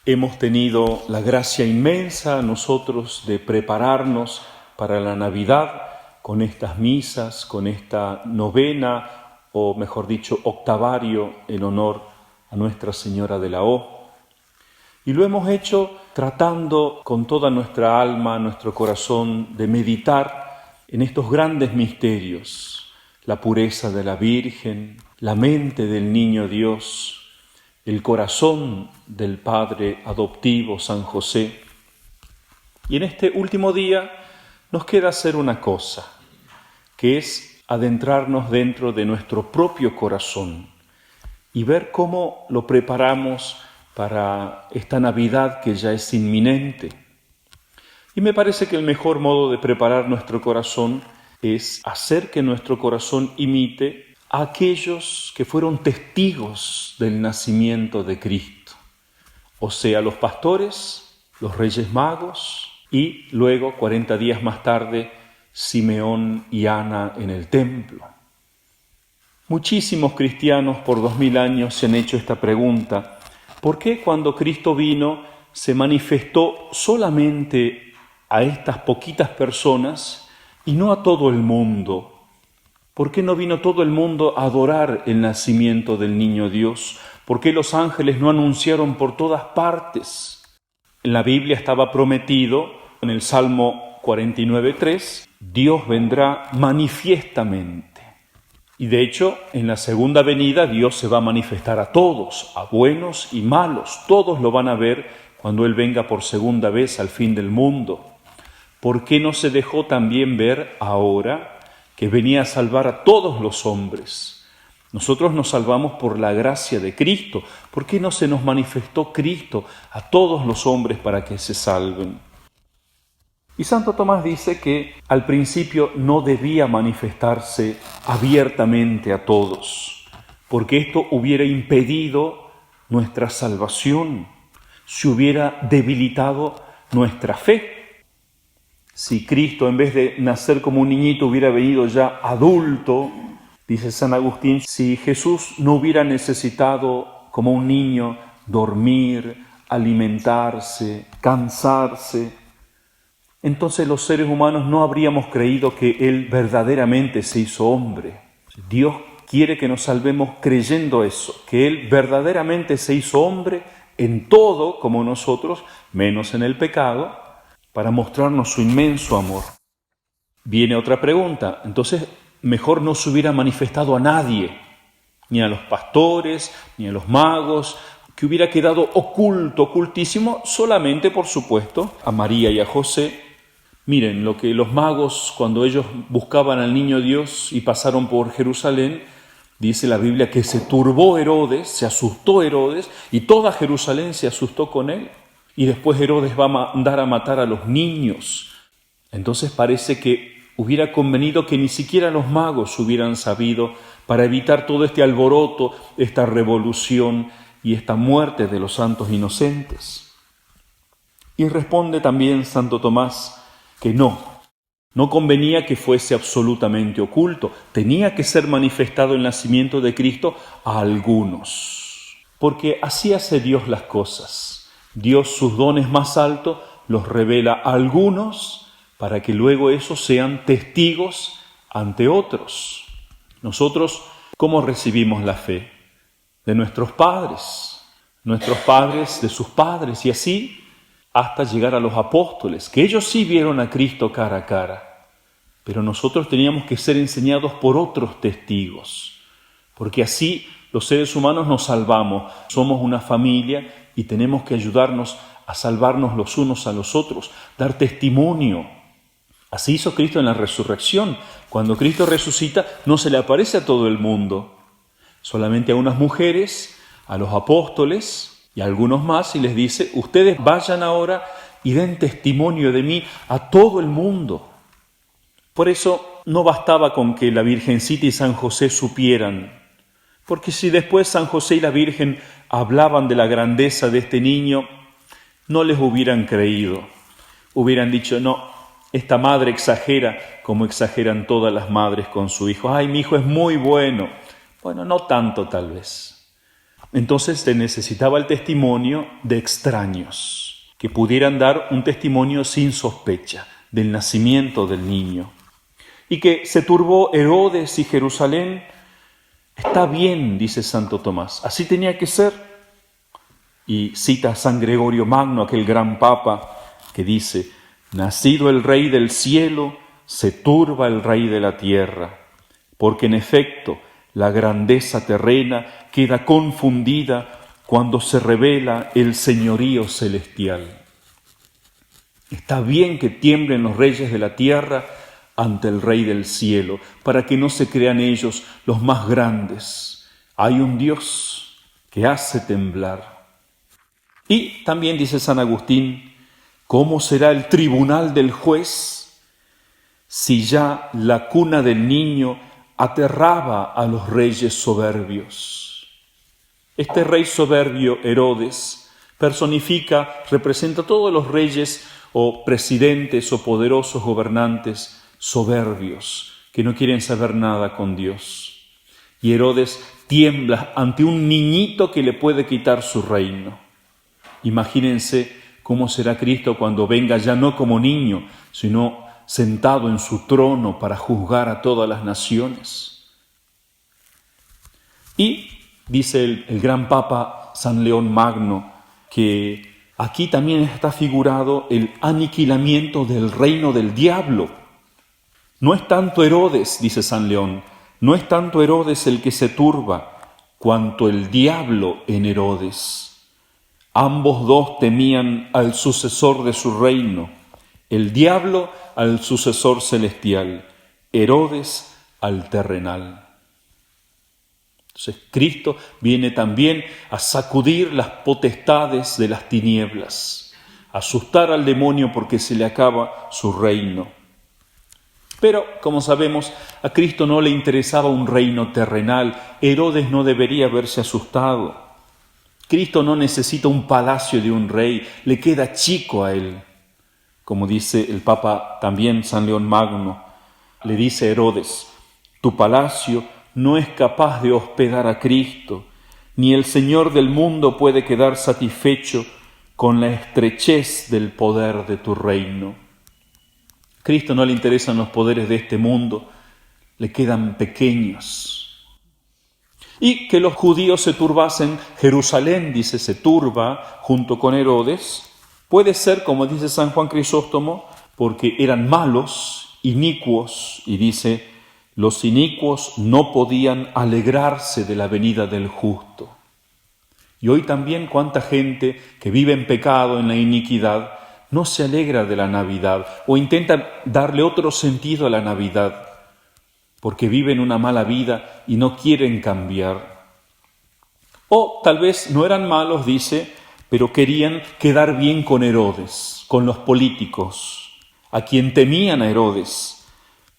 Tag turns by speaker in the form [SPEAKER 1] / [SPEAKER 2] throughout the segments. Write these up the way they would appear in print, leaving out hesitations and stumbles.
[SPEAKER 1] Hemos tenido la gracia inmensa nosotros de prepararnos para la Navidad con estas misas, con esta novena, o mejor dicho, octavario en honor a Nuestra Señora de la O. Y lo hemos hecho tratando con toda nuestra alma, nuestro corazón, de meditar en estos grandes misterios: la pureza de la Virgen, la mente del Niño Dios, el corazón del Padre adoptivo San José. Y en este último día nos queda hacer una cosa, que es adentrarnos dentro de nuestro propio corazón y ver cómo lo preparamos para esta Navidad que ya es inminente. Y me parece que el mejor modo de preparar nuestro corazón es hacer que nuestro corazón imite a aquellos que fueron testigos del nacimiento de Cristo, o sea, los pastores, los reyes magos y luego, 40 días más tarde, Simeón y Ana en el templo. Muchísimos cristianos por 2000 años se han hecho esta pregunta: ¿por qué cuando Cristo vino se manifestó solamente a estas poquitas personas y no a todo el mundo? ¿Por qué no vino todo el mundo a adorar el nacimiento del niño Dios? ¿Por qué los ángeles no anunciaron por todas partes? En la Biblia estaba prometido, en el Salmo 49:3, Dios vendrá manifiestamente. Y de hecho, en la segunda venida Dios se va a manifestar a todos, a buenos y malos. Todos lo van a ver cuando Él venga por segunda vez al fin del mundo. ¿Por qué no se dejó también ver ahora que venía a salvar a todos los hombres? Nosotros nos salvamos por la gracia de Cristo. ¿Por qué no se nos manifestó Cristo a todos los hombres para que se salven? Y Santo Tomás dice que al principio no debía manifestarse abiertamente a todos, porque esto hubiera impedido nuestra salvación, se hubiera debilitado nuestra fe. Si Cristo, en vez de nacer como un niñito, hubiera venido ya adulto, dice San Agustín, si Jesús no hubiera necesitado como un niño dormir, alimentarse, cansarse, entonces los seres humanos no habríamos creído que Él verdaderamente se hizo hombre. Dios quiere que nos salvemos creyendo eso, que Él verdaderamente se hizo hombre en todo como nosotros, menos en el pecado, para mostrarnos su inmenso amor. Viene otra pregunta: entonces mejor no se hubiera manifestado a nadie, ni a los pastores, ni a los magos, que hubiera quedado oculto, ocultísimo, solamente, por supuesto, a María y a José. Miren, lo que los magos, cuando ellos buscaban al niño Dios y pasaron por Jerusalén, dice la Biblia que se turbó Herodes, se asustó Herodes, y toda Jerusalén se asustó con él. Y después Herodes va a mandar a matar a los niños. Entonces parece que hubiera convenido que ni siquiera los magos hubieran sabido, para evitar todo este alboroto, esta revolución y esta muerte de los santos inocentes. Y responde también Santo Tomás que no convenía que fuese absolutamente oculto, tenía que ser manifestado el nacimiento de Cristo a algunos, porque así hace Dios las cosas. Dios sus dones más altos los revela a algunos para que luego esos sean testigos ante otros. Nosotros, ¿cómo recibimos la fe? De nuestros padres de sus padres, y así hasta llegar a los apóstoles, que ellos sí vieron a Cristo cara a cara. Pero nosotros teníamos que ser enseñados por otros testigos, porque así los seres humanos nos salvamos. Somos una familia y tenemos que ayudarnos a salvarnos los unos a los otros, dar testimonio. Así hizo Cristo en la resurrección. Cuando Cristo resucita, no se le aparece a todo el mundo, solamente a unas mujeres, a los apóstoles y a algunos más, y les dice: ustedes vayan ahora y den testimonio de mí a todo el mundo. Por eso no bastaba con que la Virgencita y San José supieran, porque si después San José y la Virgen hablaban de la grandeza de este niño, no les hubieran creído. Hubieran dicho: no, esta madre exagera como exageran todas las madres con su hijo. ¡Ay, mi hijo es muy bueno! Bueno, no tanto tal vez. Entonces se necesitaba el testimonio de extraños, que pudieran dar un testimonio sin sospecha del nacimiento del niño. Y que se turbó Herodes y Jerusalén, está bien, dice Santo Tomás, así tenía que ser. Y cita a San Gregorio Magno, aquel gran papa, que dice: nacido el Rey del cielo, se turba el Rey de la tierra, porque en efecto la grandeza terrena queda confundida cuando se revela el señorío celestial. Está bien que tiemblen los reyes de la tierra ante el Rey del cielo, para que no se crean ellos los más grandes. Hay un Dios que hace temblar. Y también dice San Agustín: ¿cómo será el tribunal del juez si ya la cuna del niño aterraba a los reyes soberbios? Este rey soberbio, Herodes, representa a todos los reyes o presidentes o poderosos gobernantes soberbios que no quieren saber nada con Dios. Y Herodes tiembla ante un niñito que le puede quitar su reino. Imagínense cómo será Cristo cuando venga ya no como niño, sino sentado en su trono para juzgar a todas las naciones. Y dice el gran Papa San León Magno que aquí también está figurado el aniquilamiento del reino del diablo. No es tanto Herodes, dice San León, no es tanto Herodes el que se turba, cuanto el diablo en Herodes. Ambos dos temían al sucesor de su reino, el diablo al sucesor celestial, Herodes al terrenal. Entonces Cristo viene también a sacudir las potestades de las tinieblas, a asustar al demonio porque se le acaba su reino. Pero, como sabemos, a Cristo no le interesaba un reino terrenal. Herodes no debería haberse asustado. Cristo no necesita un palacio de un rey, le queda chico a él. Como dice el Papa también San León Magno, le dice a Herodes: tu palacio no es capaz de hospedar a Cristo, ni el Señor del mundo puede quedar satisfecho con la estrechez del poder de tu reino. Cristo no le interesan los poderes de este mundo, le quedan pequeños. Y que los judíos se turbasen, Jerusalén, dice, se turba junto con Herodes, puede ser, como dice San Juan Crisóstomo, porque eran malos, inicuos, y dice: los inicuos no podían alegrarse de la venida del justo. Y hoy también cuánta gente que vive en pecado, en la iniquidad, no se alegra de la Navidad o intenta darle otro sentido a la Navidad porque viven una mala vida y no quieren cambiar. O tal vez no eran malos, dice, pero querían quedar bien con Herodes, con los políticos, a quien temían a Herodes.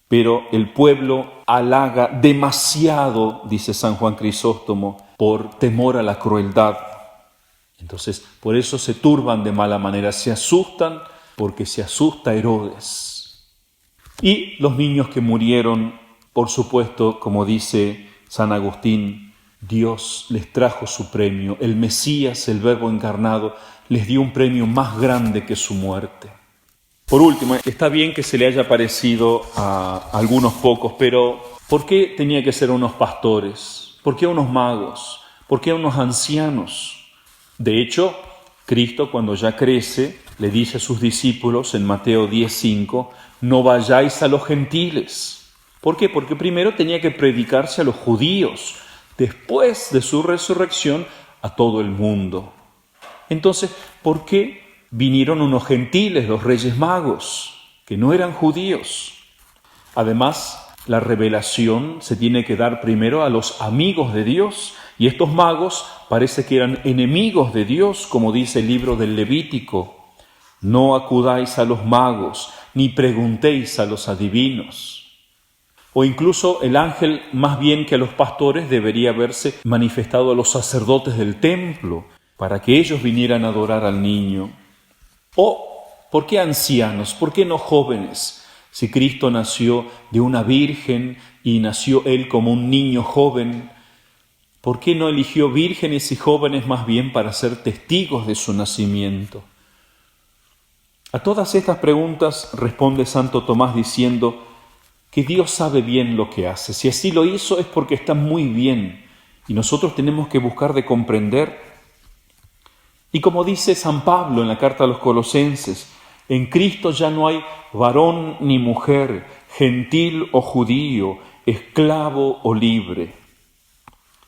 [SPEAKER 1] Pero el pueblo halaga demasiado, dice San Juan Crisóstomo, por temor a la crueldad. Entonces, por eso se turban de mala manera, se asustan porque se asusta Herodes. Y los niños que murieron, por supuesto, como dice San Agustín, Dios les trajo su premio. El Mesías, el Verbo encarnado, les dio un premio más grande que su muerte. Por último, está bien que se le haya parecido a algunos pocos, pero ¿por qué tenía que ser unos pastores? ¿Por qué unos magos? ¿Por qué unos ancianos? De hecho, Cristo, cuando ya crece, le dice a sus discípulos en Mateo 10:5, no vayáis a los gentiles. ¿Por qué? Porque primero tenía que predicarse a los judíos, después de su resurrección a todo el mundo. Entonces, ¿por qué vinieron unos gentiles, los Reyes Magos, que no eran judíos? Además, la revelación se tiene que dar primero a los amigos de Dios, y estos magos parece que eran enemigos de Dios, como dice el libro del Levítico. No acudáis a los magos, ni preguntéis a los adivinos. O incluso el ángel, más bien que a los pastores, debería haberse manifestado a los sacerdotes del templo, para que ellos vinieran a adorar al niño. O, ¿por qué ancianos? ¿Por qué no jóvenes? Si Cristo nació de una virgen y nació Él como un niño joven, ¿Por qué no eligió vírgenes y jóvenes más bien para ser testigos de su nacimiento? A todas estas preguntas responde Santo Tomás diciendo que Dios sabe bien lo que hace. Si así lo hizo es porque está muy bien y nosotros tenemos que buscar de comprender. Y como dice San Pablo en la carta a los Colosenses, en Cristo ya no hay varón ni mujer, gentil o judío, esclavo o libre.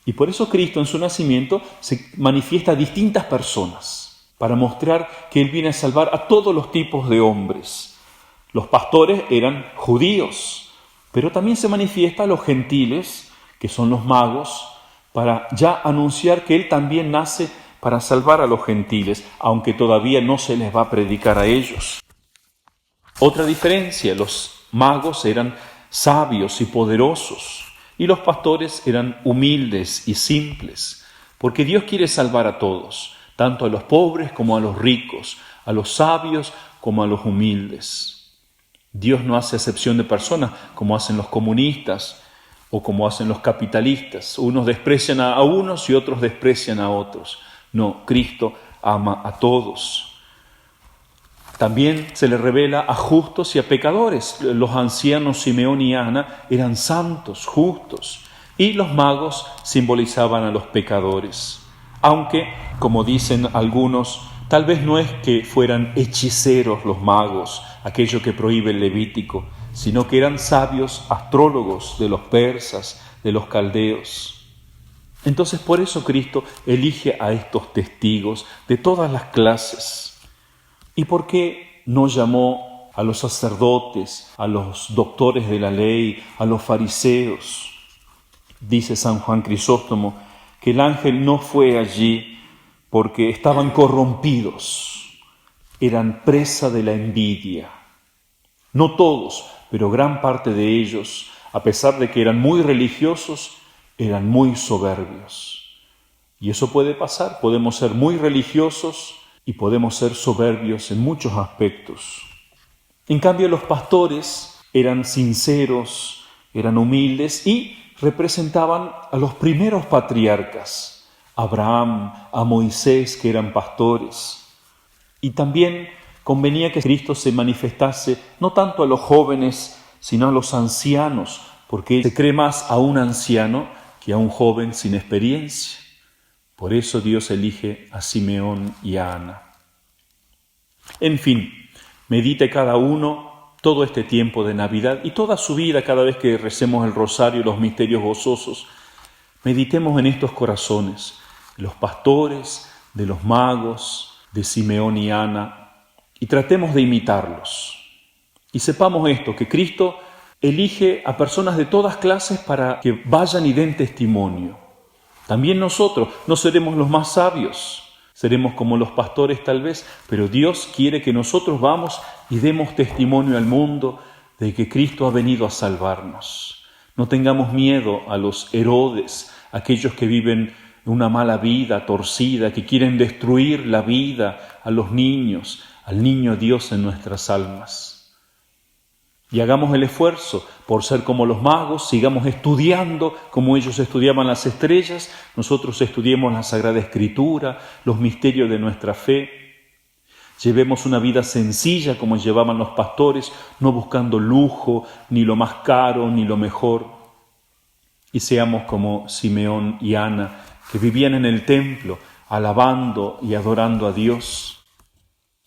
[SPEAKER 1] Y por eso Cristo en su nacimiento se manifiesta a distintas personas, para mostrar que Él viene a salvar a todos los tipos de hombres. Los pastores eran judíos, pero también se manifiesta a los gentiles, que son los magos, para ya anunciar que Él también nace para salvar a los gentiles, aunque todavía no se les va a predicar a ellos. Otra diferencia, los magos eran sabios y poderosos, y los pastores eran humildes y simples, porque Dios quiere salvar a todos, tanto a los pobres como a los ricos, a los sabios como a los humildes. Dios no hace acepción de personas como hacen los comunistas o como hacen los capitalistas. Unos desprecian a unos y otros desprecian a otros. No, Cristo ama a todos. También se le revela a justos y a pecadores. Los ancianos Simeón y Ana eran santos, justos, y los magos simbolizaban a los pecadores. Aunque, como dicen algunos, tal vez no es que fueran hechiceros los magos, aquello que prohíbe el Levítico, sino que eran sabios astrólogos de los persas, de los caldeos. Entonces por eso Cristo elige a estos testigos de todas las clases. ¿Y por qué no llamó a los sacerdotes, a los doctores de la ley, a los fariseos? Dice San Juan Crisóstomo que el ángel no fue allí porque estaban corrompidos, eran presa de la envidia. No todos, pero gran parte de ellos, a pesar de que eran muy religiosos, eran muy soberbios. Y eso puede pasar, podemos ser muy religiosos y podemos ser soberbios en muchos aspectos. En cambio, los pastores eran sinceros, eran humildes y representaban a los primeros patriarcas, a Abraham, a Moisés, que eran pastores. Y también convenía que Cristo se manifestase no tanto a los jóvenes, sino a los ancianos, porque se cree más a un anciano que a un joven sin experiencia. Por eso Dios elige a Simeón y a Ana. En fin, medite cada uno todo este tiempo de Navidad y toda su vida cada vez que recemos el rosario y los misterios gozosos. Meditemos en estos corazones, de los pastores, de los magos, de Simeón y Ana, y tratemos de imitarlos. Y sepamos esto, que Cristo elige a personas de todas clases para que vayan y den testimonio. También nosotros no seremos los más sabios, seremos como los pastores tal vez, pero Dios quiere que nosotros vamos y demos testimonio al mundo de que Cristo ha venido a salvarnos. No tengamos miedo a los Herodes, aquellos que viven una mala vida torcida, que quieren destruir la vida a los niños, al niño Dios en nuestras almas. Y hagamos el esfuerzo por ser como los magos, sigamos estudiando como ellos estudiaban las estrellas, nosotros estudiemos la Sagrada Escritura, los misterios de nuestra fe. Llevemos una vida sencilla como llevaban los pastores, no buscando lujo, ni lo más caro, ni lo mejor. Y seamos como Simeón y Ana, que vivían en el templo, alabando y adorando a Dios.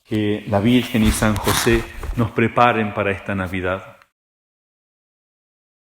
[SPEAKER 1] Que la Virgen y San José nos preparen para esta Navidad.